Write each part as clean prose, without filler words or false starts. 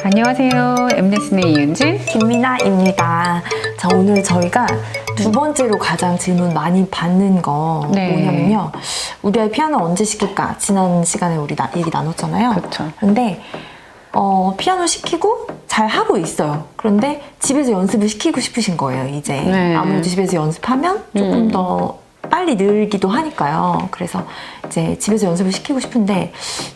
안녕하세요. 엠넷신의 이은진, 김미나입니다. 자, 오늘 저희가 두 번째로 가장 질문 많이 받는 거 뭐냐면요. 우리 아이 피아노 언제 시킬까? 지난 시간에 우리 얘기 나눴잖아요. 그렇죠. 근데 피아노 시키고 잘 하고 있어요. 그런데 집에서 연습을 시키고 싶으신 거예요, 이제. 네. 아무래도 집에서 연습하면 조금 더 빨리 늘기도 하니까요. 그래서 이제 집에서 연습을 시키고 싶은데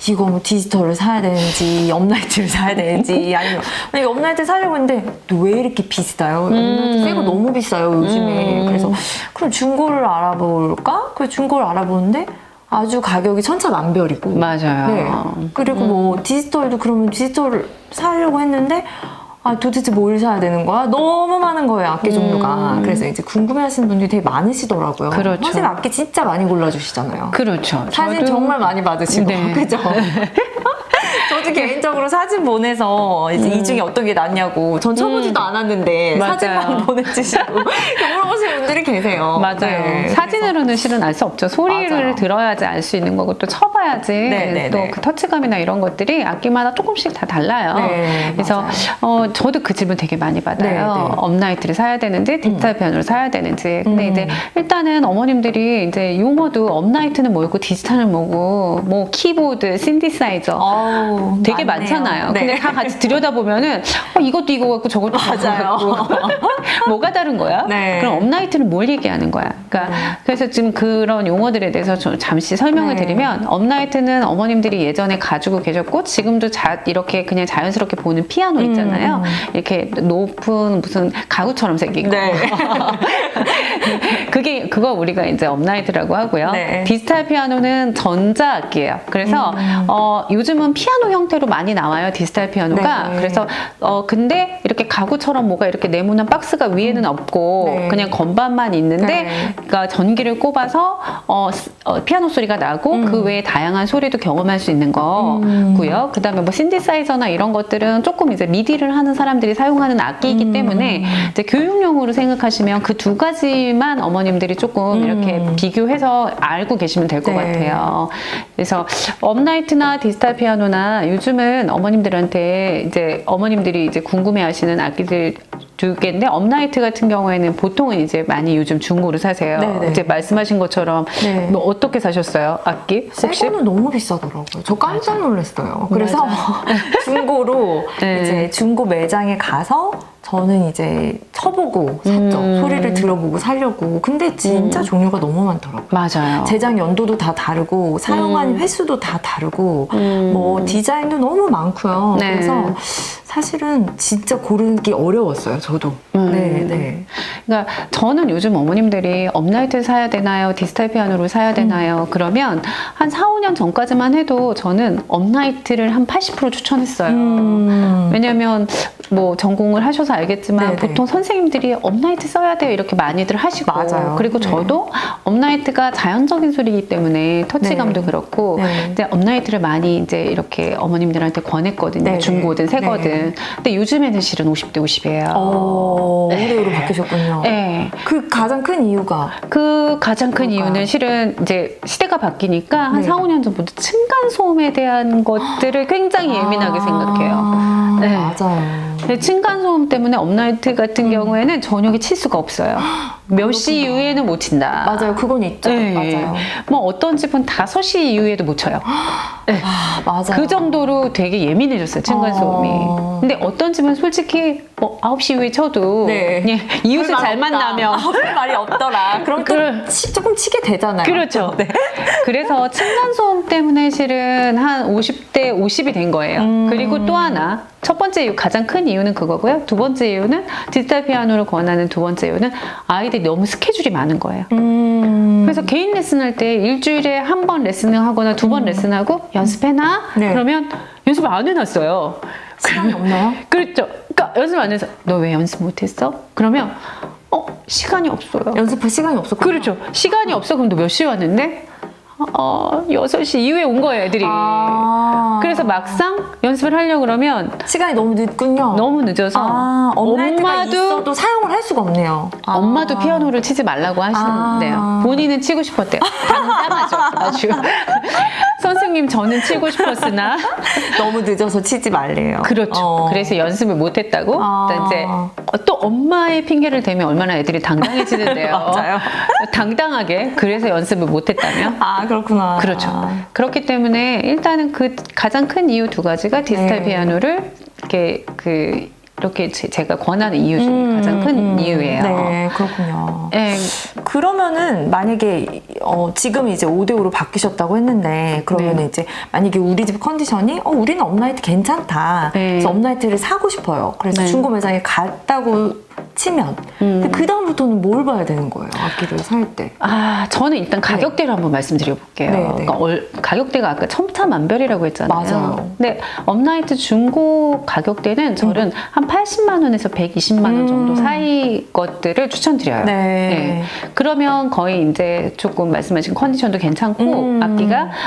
이거 뭐 디지털을 사야 되는지 업라이트를 사야 되는지 아니면 만약에 업라이트 사려고 했는데 또 왜 이렇게 비싸요? 업라이트 새거 너무 비싸요, 요즘에. 그래서 그럼 중고를 알아볼까? 그래서 중고를 알아보는데 아주 가격이 천차만별이고. 맞아요. 네. 그리고 뭐 디지털도 그러면 디지털을 사려고 했는데 도대체 뭘 사야 되는 거야? 너무 많은 거예요, 악기 종류가. 그래서 이제 궁금해하시는 분들이 되게 많으시더라고요. 그렇죠. 선생님 악기 진짜 많이 골라주시잖아요. 그렇죠. 사진 정말 많이 받으시고. 네. 그죠? 저도 개인적으로 사진 보내서 이제 이 중에 어떤 게 낫냐고. 전 쳐보지도 않았는데 맞아요. 사진만 보내주시고 물어보시는 분들이 계세요. 맞아요. 네, 사진으로는 실은 알 수 없죠. 소리를 맞아요. 들어야지 알 수 있는 거고 또 쳐봐야지 네, 또 네. 그 터치감이나 이런 것들이 악기마다 조금씩 다 달라요. 네, 그래서 저도 그 질문 되게 많이 받아요. 네, 네. 업라이트를 사야 되는지 디지털 피아노를 사야 되는지. 근데 이제 일단은 어머님들이 이제 용어도 업라이트는 뭐고 디지털은 뭐고 뭐 키보드, 신디사이저 되게 맞네요. 많잖아요. 네. 근데 다 같이 들여다보면은 이것도 이거 같고 저것도 맞아요. 저거 같고 뭐가 다른 거야? 네. 그럼 업라이트는 뭘 얘기하는 거야? 그러니까 그래서 지금 그런 용어들에 대해서 좀 잠시 설명을 네. 드리면 업라이트는 어머님들이 예전에 가지고 계셨고 지금도 이렇게 그냥 자연스럽게 보는 피아노 있잖아요. 이렇게 높은 무슨 가구처럼 생긴 거. 네. 그거 우리가 이제 업라이트라고 하고요. 네. 디지털 피아노는 전자악기예요. 그래서 요즘은 피아노 형태로 많이 나와요. 디지털 피아노가. 네. 그래서 근데 이렇게 가구처럼 뭐가 이렇게 네모난 박스가 위에는 없고 네. 그냥 건반만 있는데 네. 그러니까 전기를 꼽아서 피아노 소리가 나고 그 외에 다양한 소리도 경험할 수 있는 거고요. 그다음에 뭐 신디사이저나 이런 것들은 조금 이제 미디를 하는 사람들이 사용하는 악기이기 때문에 이제 교육용으로 생각하시면 그 두 가지만 어머님들이 조금 이렇게 비교해서 알고 계시면 될 것 네. 같아요. 그래서 업라이트나 디지털 피아노나 요즘은 어머님들한테 이제 어머님들이 이제 궁금해하시는 악기들 두 개인데 업라이트 같은 경우에는 보통은 이제 많이 요즘 중고로 사세요. 네네. 이제 말씀하신 것처럼 네. 뭐 어떻게 사셨어요? 악기? 혹시? 새거는 너무 비싸더라고요. 저 깜짝 놀랐어요. 그래서 중고로 네. 이제 중고 매장에 가서 저는 이제 쳐보고 샀죠. 소리를 들어보고 사려고. 근데 진짜 종류가 너무 많더라고요. 맞아요. 제작 연도도 다 다르고 사용한 횟수도 다 다르고 뭐 디자인도 너무 많고요. 네. 그래서 사실은 진짜 고르기 어려웠어요. 저도. 네. 그러니까 저는 요즘 어머님들이 업라이트를 사야 되나요? 디지털 피아노를 사야 되나요? 그러면 한 4, 5년 전까지만 해도 저는 업라이트를 한 80% 추천했어요. 왜냐면 뭐 전공을 하셔서 알겠지만 네네. 보통 선생님들이 업라이트 써야 돼요 이렇게 많이들 하시고 맞아요. 그리고 네. 저도 업라이트가 자연적인 소리이기 때문에 터치감도 네. 그렇고 네. 이제 업라이트를 많이 이제 이렇게 어머님들한테 권했거든요. 네네. 중고든 새거든. 네. 근데 요즘에는 실은 50대 50이에요. 5대5로 바뀌셨군요. 네. 그 가장 큰 이유가 그 가장 큰 뭘까요? 이유는 실은 이제 시대가 바뀌니까 한 네. 4, 5년 전부터 층간소음에 대한 것들을 굉장히 예민하게 생각해요. 네. 맞아요. 근데 층간소음 때문에 업라이트 같은 경우에는 저녁에 칠 수가 없어요. 몇 시 이후에는 못 친다. 맞아요. 그건 있죠. 네. 맞아요. 뭐 어떤 집은 5시 이후에도 못 쳐요. 네. 맞아요. 그 정도로 되게 예민해졌어요, 층간소음이. 근데 어떤 집은 솔직히 9시 이후에 쳐도 네. 그냥 이웃을 별 잘 말 없다. 만나면 별 말이 없더라. 그럼 또 조금 치게 되잖아요. 그렇죠. 네. 그래서 층간소음 때문에 실은 한 50대 50이 된 거예요. 그리고 또 하나 첫 번째 이유, 가장 큰 이유는 그거고요. 두 번째 이유는 디지털 피아노를 권하는 두 번째 이유는 아이들이 너무 스케줄이 많은 거예요. 그래서 개인 레슨할 때 일주일에 한 번 레슨을 하거나 두 번 레슨하고 연습해놔? 네. 그러면 연습을 안 해놨어요. 시간이 없나요? 그렇죠. 그러니까 연습 안 해서 너 왜 연습 못했어? 그러면 시간이 없어요. 연습할 시간이 없었고. 그렇죠. 시간이 없어. 그럼 너 몇 시에 왔는데? 6시 이후에 온 거예요, 애들이. 그래서 막상 연습을 하려고 그러면 시간이 너무 늦군요. 너무 늦어서 업라이트가 있어도 사용을 할 수가 없네요. 엄마도 피아노를 치지 말라고 하시는데요. 본인은 치고 싶었대요. 당당하죠. 아주. 선생님 저는 치고 싶었으나 너무 늦어서 치지 말래요. 그렇죠. 그래서 연습을 못했다고. 이제 또 엄마의 핑계를 대면 얼마나 애들이 당당해지는데요. 맞아요. 당당하게 그래서 연습을 못했다며. 아, 그렇구나. 그렇죠. 그렇기 때문에 일단은 그 가장 큰 이유 두 가지가 디지털 네. 피아노를 이렇게 제가 권하는 이유 중에 가장 큰 이유예요. 네, 그렇군요. 네. 그러면은 만약에 지금 이제 5대5로 바뀌셨다고 했는데 그러면 네. 이제 만약에 우리 집 컨디션이 우리는 업라이트 괜찮다. 네. 그래서 업라이트를 사고 싶어요. 그래서 네. 중고 매장에 갔다고 치면 근데 그 다음부터는 뭘 봐야 되는 거예요? 악기를 살 때. 저는 일단 가격대를 한번 말씀드려 볼게요. 네, 네. 그러니까 가격대가 아까 천차만별이라고 했잖아요. 맞아요. 근데 업라이트 중고 가격대는 저는 한 80만 원에서 120만 원 정도 사이 것들을 추천드려요. 네. 그러면 거의 이제 조금 말씀하신 컨디션도 괜찮고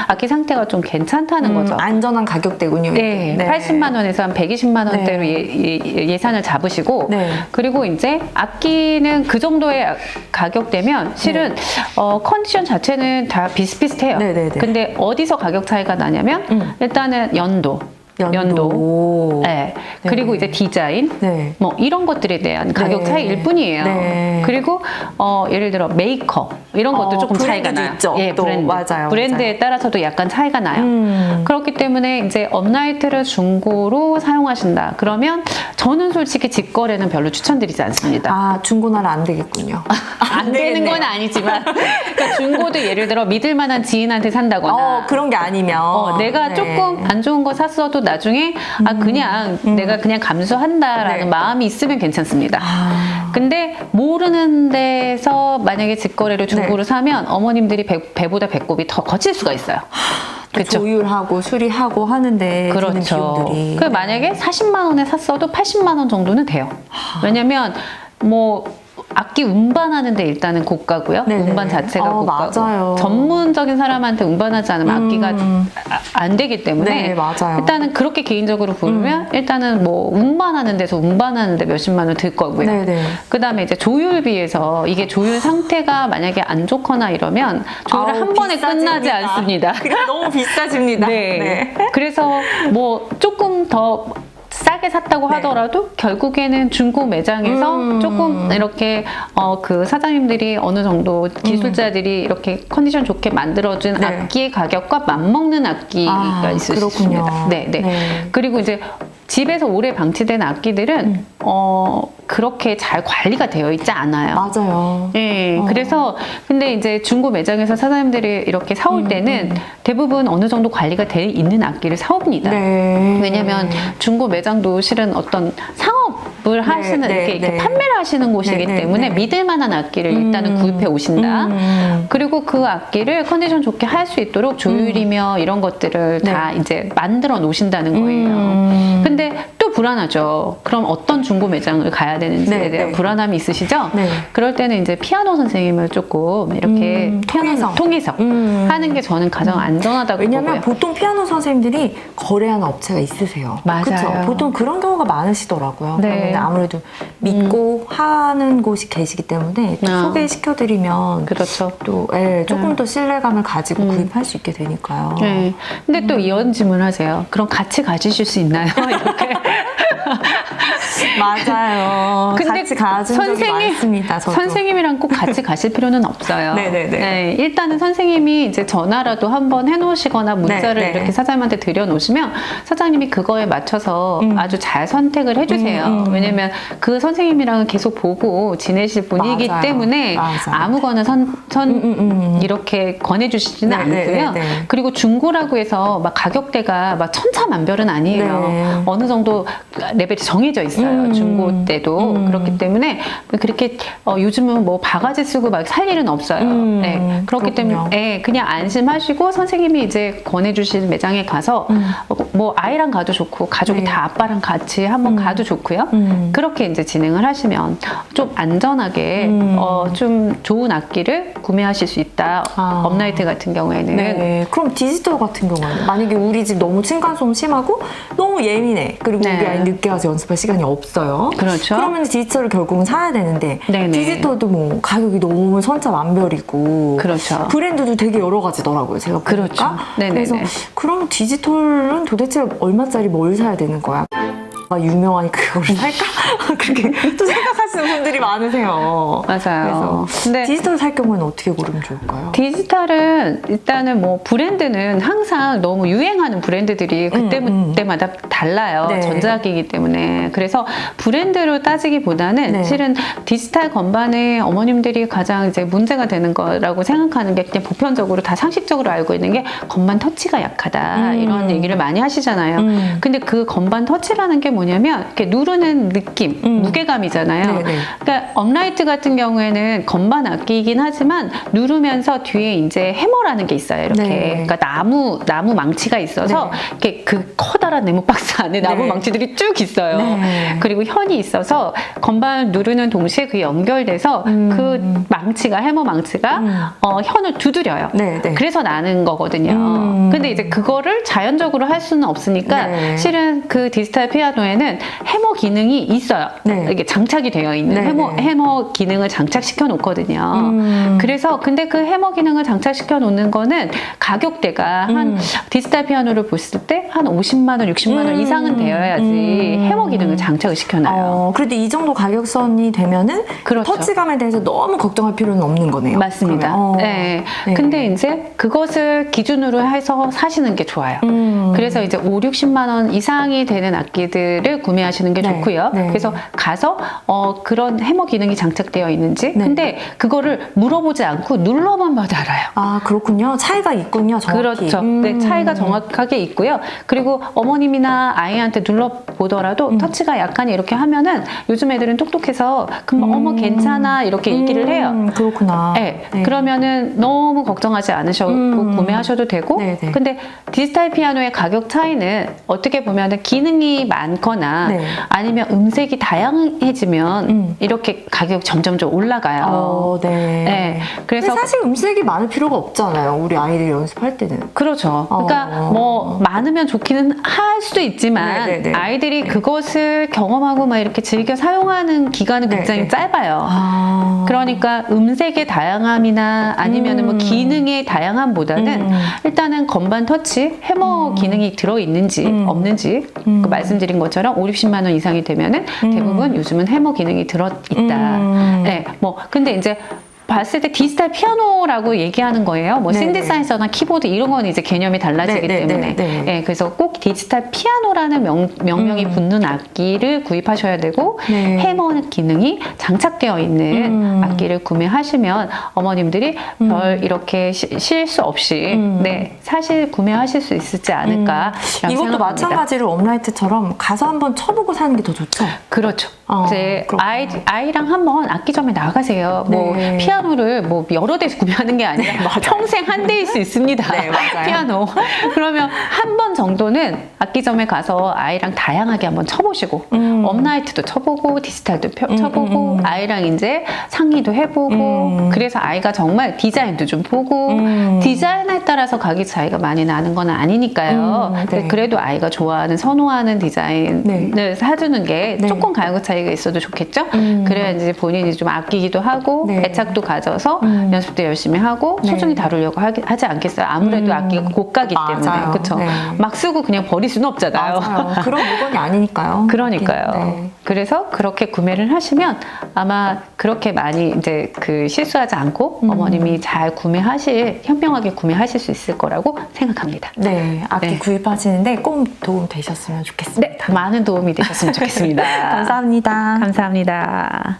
악기 상태가 좀 괜찮다는 거죠. 안전한 가격대군요. 네, 이게. 80만 원에서 한 120만 원대로 예산을 잡으시고 네. 그리고 이제 악기는 그 정도의 가격대면 실은 컨디션 자체는 다 비슷비슷해요. 네, 네, 네. 근데 어디서 가격 차이가 나냐면 일단은 연도. 네. 그리고 이제 디자인, 네. 뭐 이런 것들에 대한 가격 네. 차이일 뿐이에요. 네. 그리고 예를 들어 메이커 이런 것도 조금 차이가 브랜드도 나요. 있죠. 예, 또, 브랜드. 맞아요. 브랜드에 따라서도 약간 차이가 나요. 그렇기 때문에 이제 업라이트를 중고로 사용하신다. 그러면 저는 솔직히 직거래는 별로 추천드리지 않습니다. 중고나라 안 되겠군요. 안 되는 건 아니지만 그러니까 중고도 예를 들어 믿을 만한 지인한테 산다거나 그런 게 아니면 내가 네. 조금 안 좋은 거 샀어도 나중에 그냥 내가 그냥 감수한다라는 네. 마음이 있으면 괜찮습니다. 근데 모르는 데서 만약에 직거래로 중고로 사면 어머님들이 배보다 배꼽이 더 거칠 수가 있어요. 그렇죠. 조율하고 수리하고 하는데 드는 그렇죠. 비용들이. 그 만약에 40만 원에 샀어도 80만 원 정도는 돼요. 왜냐면 뭐 악기 운반하는데 일단은 고가고요. 네네. 운반 자체가 고가고 맞아요. 전문적인 사람한테 운반하지 않으면 악기가 안 되기 때문에 네, 맞아요. 일단은 그렇게 개인적으로 보면 일단은 뭐 운반하는 데서 운반하는데 몇십만 원 들 거고요. 네네. 그다음에 이제 조율비에서 이게 조율 상태가 만약에 안 좋거나 이러면 조율을 한 번에 끝나지 않습니다. 그게 너무 비싸집니다. 네. 그래서 뭐 조금 더 싸게 샀다고 하더라도 결국에는 중고 매장에서 조금 이렇게 그 사장님들이 어느 정도 기술자들이 이렇게 컨디션 좋게 만들어준 악기의 가격과 맞먹는 악기가 있을 수 있습니다. 네. 그리고 이제 집에서 오래 방치된 악기들은 그렇게 잘 관리가 되어 있지 않아요. 맞아요. 네, 그래서 근데 이제 중고 매장에서 사장님들이 이렇게 사올 때는 대부분 어느 정도 관리가 돼 있는 악기를 사옵니다. 네. 왜냐면 중고 매장도 실은 어떤 상업을 하시는 이렇게 판매를 하시는 곳이기 때문에 믿을 만한 악기를 일단은 구입해 오신다. 그리고 그 악기를 컨디션 좋게 할 수 있도록 조율이며 이런 것들을 다 이제 만들어 놓으신다는 거예요. 근데 또 불안하죠. 그럼 어떤 중고 매장을 가야 되는지에 대한 불안함이 있으시죠? 그럴 때는 이제 피아노 선생님을 조금 이렇게 통해서 하는 게 저는 가장 안전하다고 왜냐면 보고요. 보통 피아노 선생님들이 거래하는 업체가 있으세요. 맞아요. 그쵸? 보통 그런 경우가 많으시더라고요. 네. 그러면 아무래도 믿고 하는 곳이 계시기 때문에 또 소개시켜드리면 그렇죠. 또 조금 더 신뢰감을 가지고 구입할 수 있게 되니까요. 네. 근데 또 이런 질문 하세요. 그럼 같이 가지실 수 있나요? 이렇게. 맞아요. 근데 같이 가진 적이 많습니다. 저도. 선생님이랑 꼭 같이 가실 필요는 없어요. 네네네. 네, 일단은 선생님이 이제 전화라도 한번 해놓으시거나 문자를 네. 이렇게 사장님한테 드려놓으시면 사장님이 그거에 맞춰서 아주 잘 선택을 해주세요. 왜냐면 그 선생님이랑은 계속 보고 지내실 분이기 맞아요. 때문에 맞아요. 아무거나 이렇게 권해주시지는 않고요. 그리고 중고라고 해서 막 가격대가 막 천차만별은 아니에요. 네. 어느 정도 레벨이 정해져 있어요. 중고 때도 그렇기 때문에 그렇게 요즘은 뭐 바가지 쓰고 막 살 일은 없어요. 네. 그렇기 때문에 그냥 안심하시고 선생님이 이제 권해주신 매장에 가서 뭐 아이랑 가도 좋고 가족이 다 아빠랑 같이 한번 가도 좋고요. 그렇게 이제 진행을 하시면 좀 안전하게 좀 좋은 악기를 구매하실 수 있다. 업라이트 같은 경우에는. 네. 그럼 디지털 같은 경우는 만약에 우리 집 너무 층간소음 심하고 너무 예민해. 그리고 우리 아이 늦게 와서 연습할 시간이 없어. 있어요. 그렇죠. 그러면 디지털을 결국은 사야 되는데 네네. 디지털도 뭐 가격이 너무 천차만별이고 그렇죠. 브랜드도 되게 여러 가지더라고요. 제가 보니까. 그렇죠. 네네네. 그래서 그럼 디지털은 도대체 얼마짜리 뭘 사야 되는 거야? 유명하니 그거를 살까? 그렇게 또 생각하시는 분들이 많으세요. 맞아요. 그래서 근데 디지털 살 경우에는 어떻게 고르면 좋을까요? 디지털은 일단은 뭐 브랜드는 항상 너무 유행하는 브랜드들이 그때마다 달라요. 네. 전자기기 때문에. 그래서 브랜드로 따지기보다는 네. 실은 디지털 건반에 어머님들이 가장 이제 문제가 되는 거라고 생각하는 게 그냥 보편적으로 다 상식적으로 알고 있는 게 건반 터치가 약하다. 이런 얘기를 많이 하시잖아요. 근데 그 건반 터치라는 게 뭐냐면 이렇게 누르는 느낌, 무게감이잖아요. 네네. 그러니까 업라이트 같은 경우에는 건반 악기이긴 하지만 누르면서 뒤에 이제 해머라는 게 있어요. 이렇게. 네. 그러니까 나무 망치가 있어서 이렇게 그 커다란 네모 박스 안에 나무 네. 망치들이 쭉 있어요. 네. 그리고 현이 있어서 건반을 누르는 동시에 그 연결돼서 그 망치가 해머 망치가 현을 두드려요. 네, 네. 그래서 나는 거거든요. 근데 이제 그거를 자연적으로 할 수는 없으니까 네. 실은 그 디지털 피아노에는 해머 기능이 있어요. 네. 이게 장착이 되어 있는 네, 네. 해머 기능을 장착시켜 놓거든요. 그래서 근데 그 해머 기능을 장착시켜 놓는 거는 가격대가 한 디지털 피아노를 보실 때 한 50만 원, 60만 원 이상은 되어야지 해머 기능을 장착을 시켜놔요. 그래도 이 정도 가격선이 되면은 그렇죠. 터치감에 대해서 너무 걱정할 필요는 없는 거네요. 맞습니다. 그러면. 네. 네. 근데 이제 그것을 기준으로 해서 사시는 게 좋아요. 그래서 이제 5, 60만 원 이상이 되는 악기들을 구매하시는 게 네. 좋고요. 네. 그래서 가서 그런 해머 기능이 장착되어 있는지 네. 근데 그거를 물어보지 않고 눌러만 봐도 알아요. 아, 그렇군요. 차이가 있군요, 정확히. 그렇죠. 네, 차이가 정확하게 있고요. 그리고 어머님이나 아이한테 눌러보더라도 터치가 약하니 이렇게 하면은 요즘 애들은 똑똑해서 금방 어머 괜찮아 이렇게 얘기를 해요. 그렇구나. 네. 네. 그러면 너무 걱정하지 않으셔도 구매하셔도 되고 네, 네. 근데 디지털 피아노의 가격 차이는 어떻게 보면 기능이 많거나 네. 아니면 음색이 다양해지면 이렇게 가격이 점점 올라가요. 네. 네. 그래서 근데 사실 음색이 많을 필요가 없잖아요. 우리 아이들 연습할 때는. 그렇죠. 그러니까 뭐 많으면 좋기는 할 수도 있지만 네, 네, 네. 아이들이 그것을 경험하고 막 이렇게 즐겨 사용하는 기간은 네, 굉장히 네. 짧아요. 아. 그러니까 음색의 다양함이나 아니면 뭐 기능의 다양함보다는 일단은 건반 터치, 해머 기능이 들어있는지 없는지 그 말씀드린 것처럼 5, 60만 원 이상이 되면은 대부분 요즘은 해머 기능이 들어있다. 네, 뭐 근데 이제 봤을 때 디지털 피아노라고 얘기하는 거예요. 뭐 네네. 신디사이저나 키보드 이런 건 이제 개념이 달라지기 네네, 때문에. 네네. 예, 그래서 꼭 디지털 피아노라는 명명이 붙는 악기를 구입하셔야 되고 네. 해머 기능이 장착되어 있는 악기를 구매하시면 어머님들이 별 이렇게 실수 없이 네, 사실 구매하실 수 있지 않을까. 이것도 마찬가지로 업라이트처럼 가서 한번 쳐보고 사는 게 더 좋죠? 그렇죠. 이제 그렇구나. 아이랑 한번 악기점에 나가세요. 뭐 네. 피아노를 뭐 여러 대에서 구매하는 게 아니라 평생 한 대일 수 있습니다. 네, 맞아요. 피아노. 그러면 한 번 정도는 악기점에 가서 아이랑 다양하게 한번 쳐보시고 업라이트도 쳐보고 디지털도 쳐보고 아이랑 이제 상의도 해보고 그래서 아이가 정말 디자인도 좀 보고 디자인에 따라서 가격 차이가 많이 나는 건 아니니까요. 네. 그래도 아이가 좋아하는 선호하는 디자인을 네. 사주는 게 네. 조금 가격 차이가 있어도 좋겠죠. 그래야 이제 본인이 좀 아끼기도 하고 네. 애착도 가져서 연습도 열심히 하고 네. 소중히 다루려고 하지 않겠어요. 아무래도 악기가 고가기 때문에. 맞아요. 그렇죠. 네. 막 쓰고 그냥 버릴 수는 없잖아요. 맞아요. 그런 물건이 아니니까요. 그러니까요. 네. 그래서 그렇게 구매를 하시면 아마 그렇게 많이 이제 그 실수하지 않고 어머님이 잘 현명하게 구매하실 수 있을 거라고 생각합니다. 네, 악기 네. 구입하시는데 꼭 도움 되셨으면 좋겠습니다. 네, 많은 도움이 되셨으면 좋겠습니다. 감사합니다. 감사합니다.